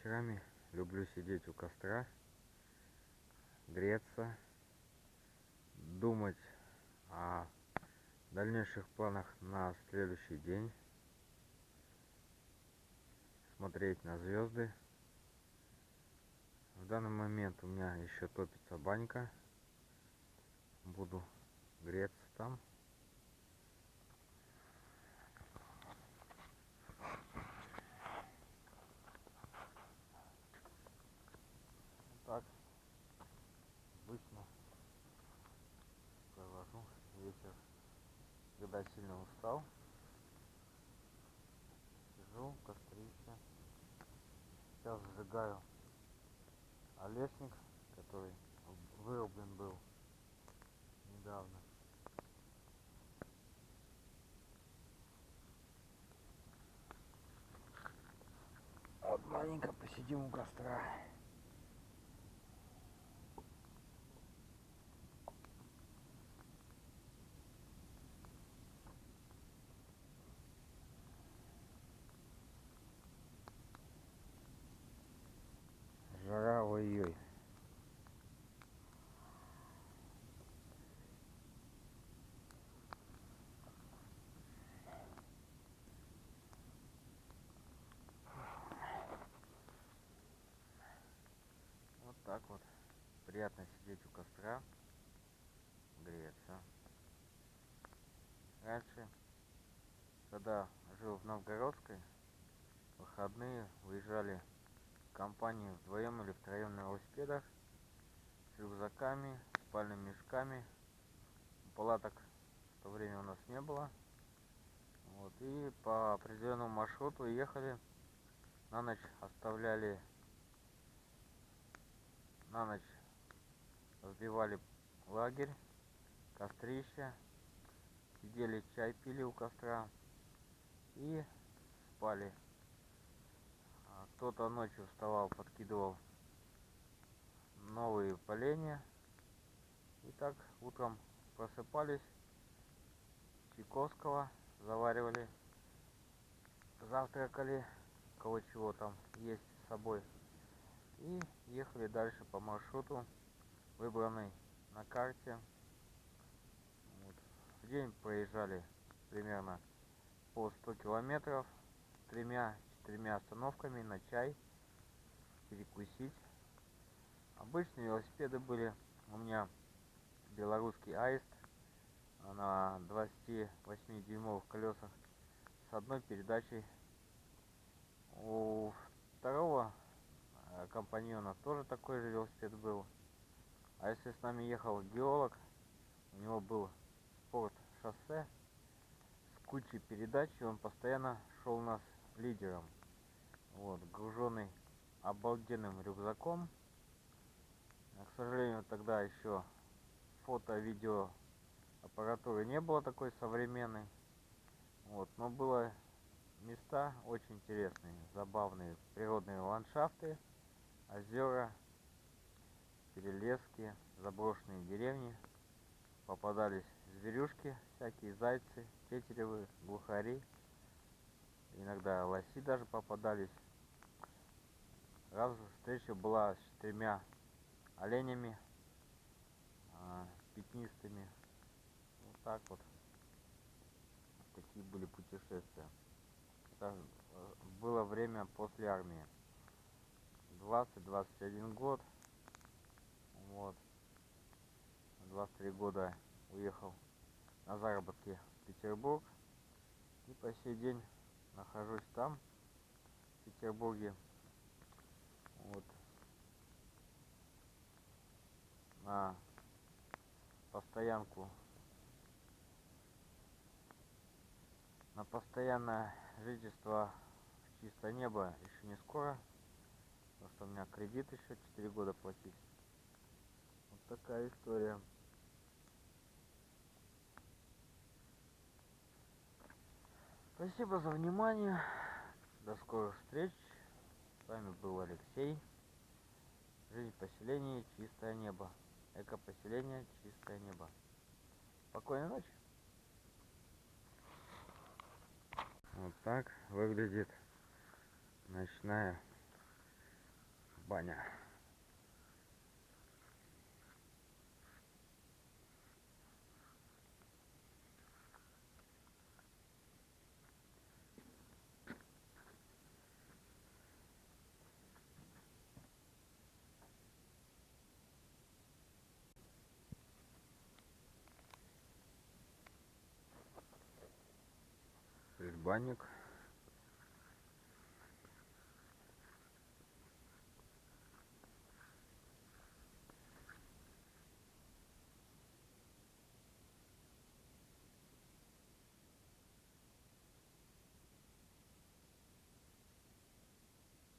вечерами люблю сидеть у костра, греться, думать о дальнейших планах на следующий день, смотреть на звезды. В данный момент у меня еще топится банька. Буду греться там. Так обычно провожу вечер, когда сильно устал. Сижу в кострище. Сейчас сжигаю олесник, который вырублен был недавно. Вот маленько посидим у костра. Жара, ой-ой. Вот так вот. Приятно сидеть у костра, греться. Раньше, когда жил в Новгородской, в выходные выезжали в компанию вдвоем или втроем на велосипедах с рюкзаками, спальными мешками. Палаток в то время у нас не было. Вот, и по определенному маршруту ехали. На ночь оставляли, на ночь разбивали лагерь, кострище, сидели, чай пили у костра и спали. Кто-то ночью вставал, подкидывал новые поленья. И так утром просыпались, чайковского заваривали, завтракали, кого чего там есть с собой. И ехали дальше по маршруту, выбранный на карте. Вот. В день проезжали примерно по 100 километров, тремя-четырьмя остановками на чай, перекусить. Обычные велосипеды были у меня белорусский аист на 28-дюймовых колесах с одной передачей. У второго компаньона тоже такой же велосипед был. А если с нами ехал геолог, у него был спорт шоссе с кучей передач, и он постоянно шел нас лидером. Вот, груженный обалденным рюкзаком. К сожалению, тогда еще фото-видео аппаратуры не было такой современной. Вот, но было места очень интересные, забавные природные ландшафты, озера, перелески, заброшенные деревни. Попадались зверюшки, всякие зайцы, тетеревы, глухари. Иногда лоси даже попадались. Раз встреча была с 4 оленями, пятнистыми. Вот так вот. Такие были путешествия. Это было время после армии. 20-21 год. Вот. 23 года уехал на заработки в Петербург. И по сей день нахожусь там, в Петербурге. Вот. На постоянку. На постоянное жительство в чистое небо еще не скоро. Потому что у меня кредит еще 4 года платить. Вот такая история. Спасибо за внимание. До скорых встреч. С вами был Алексей. Жизнь в поселении, чистое небо. Эко-поселение, чистое небо. Спокойной ночи. Вот так выглядит ночная баня. Предбанник.